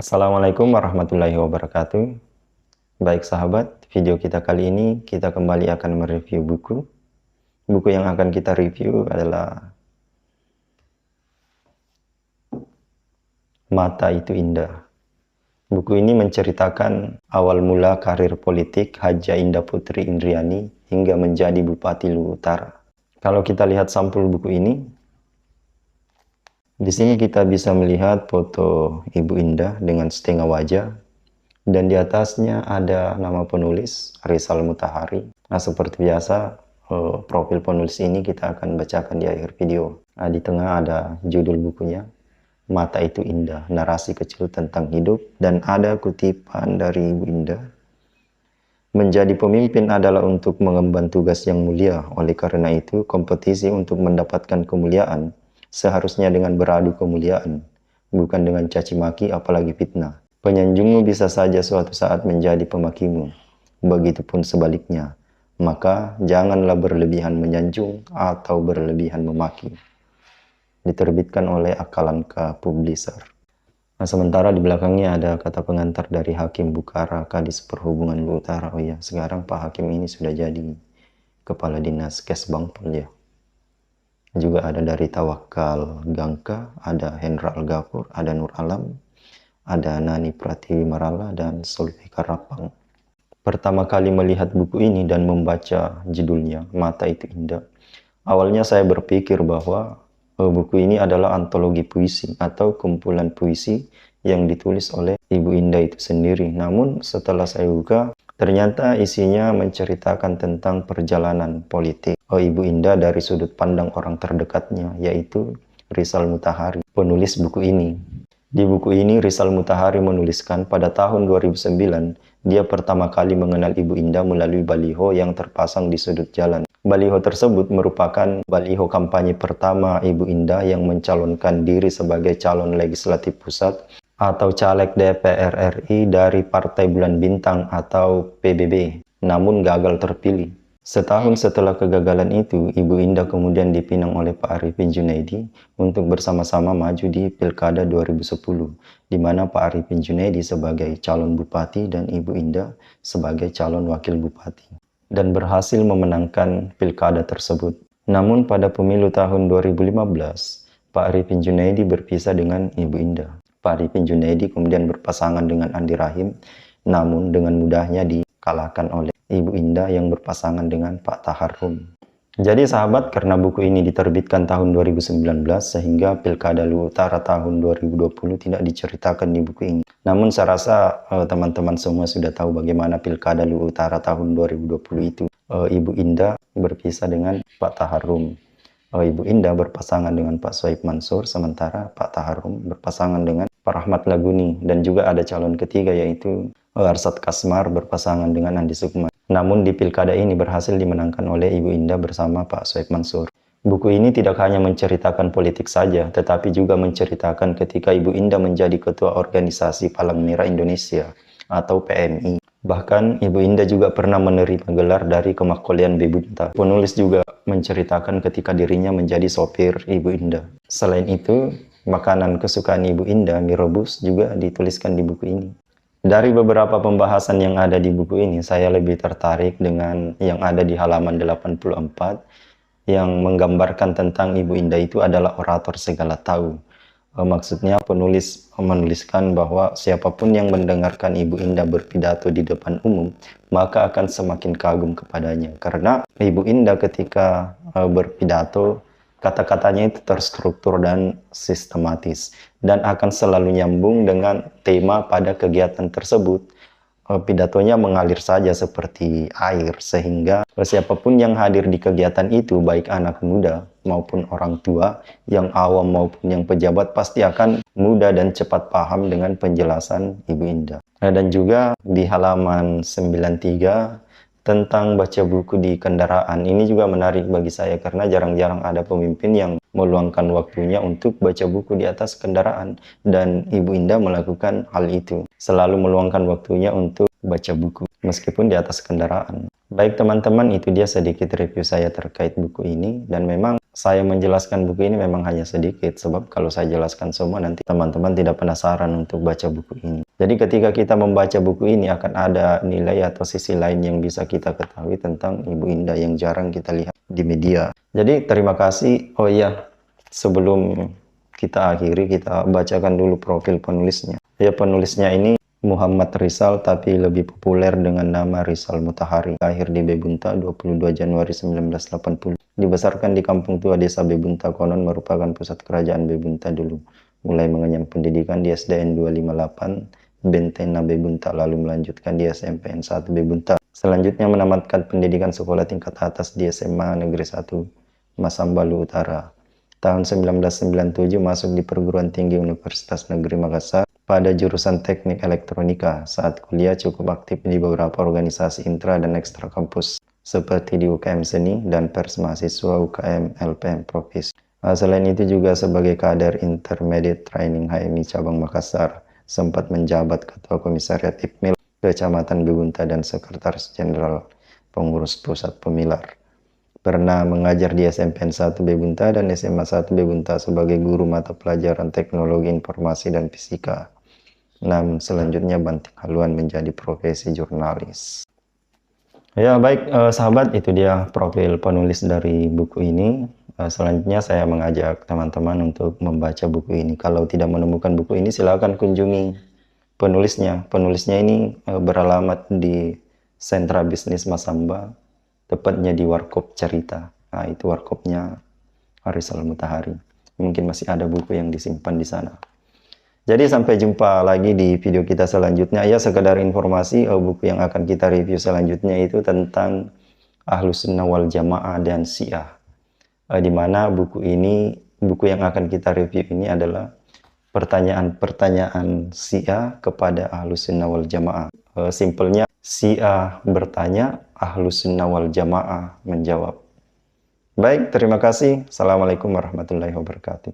Assalamualaikum warahmatullahi wabarakatuh. Baik sahabat, video kita kali ini kita kembali akan mereview buku. Buku yang akan kita review adalah Mata Itu Indah. Buku ini menceritakan awal mula karir politik Haja Indah Putri Indriani hingga menjadi Bupati Luwu Utara. Kalau kita lihat sampul buku ini, di sini kita bisa melihat foto Ibu Indah dengan setengah wajah, dan di atasnya ada nama penulis Rizal Mutahari. Nah, seperti biasa, profil penulis ini kita akan bacakan di akhir video. Nah, di tengah ada judul bukunya, Mata Itu Indah, narasi kecil tentang hidup, dan ada kutipan dari Ibu Indah. Menjadi pemimpin adalah untuk mengemban tugas yang mulia. Oleh karena itu, kompetisi untuk mendapatkan kemuliaan seharusnya dengan beradu kemuliaan, bukan dengan caci maki apalagi fitnah. Penyanjungmu bisa saja suatu saat menjadi pemakimu. Begitupun sebaliknya. Maka janganlah berlebihan menyanjung atau berlebihan memaki. Diterbitkan oleh Akalanka Publisher. Nah, sementara di belakangnya ada kata pengantar dari Hakim Bukara, Kadis Perhubungan Luwu Utara. Oh ya, sekarang Pak Hakim ini sudah jadi Kepala Dinas Kesbangpol ya. Juga ada dari Tawakal Gangka, ada Hendra Al-Ghafur, ada Nur Alam, ada Nani Pratiwi Marala, dan Sulfika Rapang. Pertama kali melihat buku ini dan membaca judulnya, Mata Itu Indah, awalnya saya berpikir bahwa buku ini adalah antologi puisi atau kumpulan puisi yang ditulis oleh Ibu Indah itu sendiri. Namun setelah saya buka, ternyata isinya menceritakan tentang perjalanan politik Ibu Indah dari sudut pandang orang terdekatnya, yaitu Rizal Mutahari, penulis buku ini. Di buku ini, Rizal Mutahari menuliskan pada tahun 2009, dia pertama kali mengenal Ibu Indah melalui baliho yang terpasang di sudut jalan. Baliho tersebut merupakan baliho kampanye pertama Ibu Indah yang mencalonkan diri sebagai calon legislatif pusat atau caleg DPR RI dari Partai Bulan Bintang atau PBB, namun gagal terpilih. Setahun setelah kegagalan itu, Ibu Indah kemudian dipinang oleh Pak Arifin Junaidi untuk bersama-sama maju di Pilkada 2010, di mana Pak Arifin Junaidi sebagai calon bupati dan Ibu Indah sebagai calon wakil bupati, dan berhasil memenangkan pilkada tersebut. Namun pada pemilu tahun 2015, Pak Arifin Junaidi berpisah dengan Ibu Indah. Pak Arifin Junaidi kemudian berpasangan dengan Andi Rahim, namun dengan mudahnya dikalahkan oleh Ibu Indah yang berpasangan dengan Pak Taharum. Jadi sahabat, karena buku ini diterbitkan tahun 2019, sehingga Pilkada Luwu Utara tahun 2020 tidak diceritakan di buku ini. Namun saya rasa teman-teman semua sudah tahu bagaimana Pilkada Luwu Utara tahun 2020 itu. Ibu Indah berpisah dengan Pak Taharum. Ibu Indah berpasangan dengan Pak Sohib Mansur, sementara Pak Taharum berpasangan dengan Pak Rahmat Laguni. Dan juga ada calon ketiga, yaitu Arsad Kasmar berpasangan dengan Andi Sukma. Namun di pilkada ini berhasil dimenangkan oleh Ibu Indah bersama Pak Sohib Mansur. Buku ini tidak hanya menceritakan politik saja, tetapi juga menceritakan ketika Ibu Indah menjadi Ketua Organisasi Palang Merah Indonesia atau PMI. Bahkan Ibu Indah juga pernah menerima gelar dari Kemakkolean Bebunta. Penulis juga menceritakan ketika dirinya menjadi sopir Ibu Indah. Selain itu, makanan kesukaan Ibu Indah, mie rebus, juga dituliskan di buku ini. Dari beberapa pembahasan yang ada di buku ini, saya lebih tertarik dengan yang ada di halaman 84, yang menggambarkan tentang Ibu Indah itu adalah orator segala tahu. Maksudnya penulis menuliskan bahwa siapapun yang mendengarkan Ibu Indah berpidato di depan umum, maka akan semakin kagum kepadanya. Karena Ibu Indah ketika berpidato, kata-katanya itu terstruktur dan sistematis, dan akan selalu nyambung dengan tema pada kegiatan tersebut. Pidatonya mengalir saja seperti air, sehingga siapapun yang hadir di kegiatan itu, baik anak muda maupun orang tua, yang awam maupun yang pejabat, pasti akan mudah dan cepat paham dengan penjelasan Ibu Indah. Dan juga di halaman 93, tentang baca buku di kendaraan. Ini juga menarik bagi saya karena jarang-jarang ada pemimpin yang meluangkan waktunya untuk baca buku di atas kendaraan, dan Ibu Indah melakukan hal itu. Selalu meluangkan waktunya untuk baca buku meskipun di atas kendaraan. Baik teman-teman, itu dia sedikit review saya terkait buku ini, dan memang saya menjelaskan buku ini memang hanya sedikit, sebab kalau saya jelaskan semua nanti teman-teman tidak penasaran untuk baca buku ini. Jadi ketika kita membaca buku ini akan ada nilai atau sisi lain yang bisa kita ketahui tentang Ibu Indah yang jarang kita lihat di media. Jadi terima kasih. Oh iya, sebelum kita akhiri, kita bacakan dulu profil penulisnya. Ya, penulisnya ini Muhammad Rizal, tapi lebih populer dengan nama Rizal Mutahari. Lahir di Bebunta 22 Januari 1980. Dibesarkan di kampung tua desa Bebunta, konon merupakan pusat kerajaan Bebunta dulu. Mulai mengenyam pendidikan di SDN 258 Bentena Bebunta, lalu melanjutkan di SMPN 1 Bebunta. Selanjutnya menamatkan pendidikan sekolah tingkat atas di SMA Negeri 1 Masambalu Utara. Tahun 1997 masuk di perguruan tinggi Universitas Negeri Makassar pada jurusan teknik elektronika. Saat kuliah cukup aktif di beberapa organisasi intra dan ekstra kampus, seperti di UKM Seni dan Pers Mahasiswa UKM LPM Provis. Selain itu juga sebagai kader Intermediate Training HMI Cabang Makassar, sempat menjabat Ketua Komisariat IPMIL Kecamatan Bebunta dan Sekretaris Jenderal Pengurus Pusat Pemilar. Pernah mengajar di SMPN 1 Bebunta dan SMA 1 Bebunta sebagai guru mata pelajaran Teknologi Informasi dan Fisika. Namun selanjutnya banting haluan menjadi profesi jurnalis. Ya baik sahabat, itu dia profil penulis dari buku ini. Selanjutnya saya mengajak teman-teman untuk membaca buku ini. Kalau tidak menemukan buku ini, silakan kunjungi penulisnya. Penulisnya ini beralamat di Sentra Bisnis Masamba, tepatnya di Warkop Cerita. Nah, itu warkopnya Rizal Mutahari. Mungkin masih ada buku yang disimpan di sana. Jadi sampai jumpa lagi di video kita selanjutnya. Ya, sekedar informasi, buku yang akan kita review selanjutnya itu tentang Ahlus Sunnah wal Jamaah dan Syiah. Di mana buku yang akan kita review ini adalah pertanyaan-pertanyaan Syiah kepada Ahlus Sunnah wal Jamaah. Simpelnya, Syiah bertanya, Ahlus Sunnah wal Jamaah menjawab. Baik, terima kasih. Assalamualaikum warahmatullahi wabarakatuh.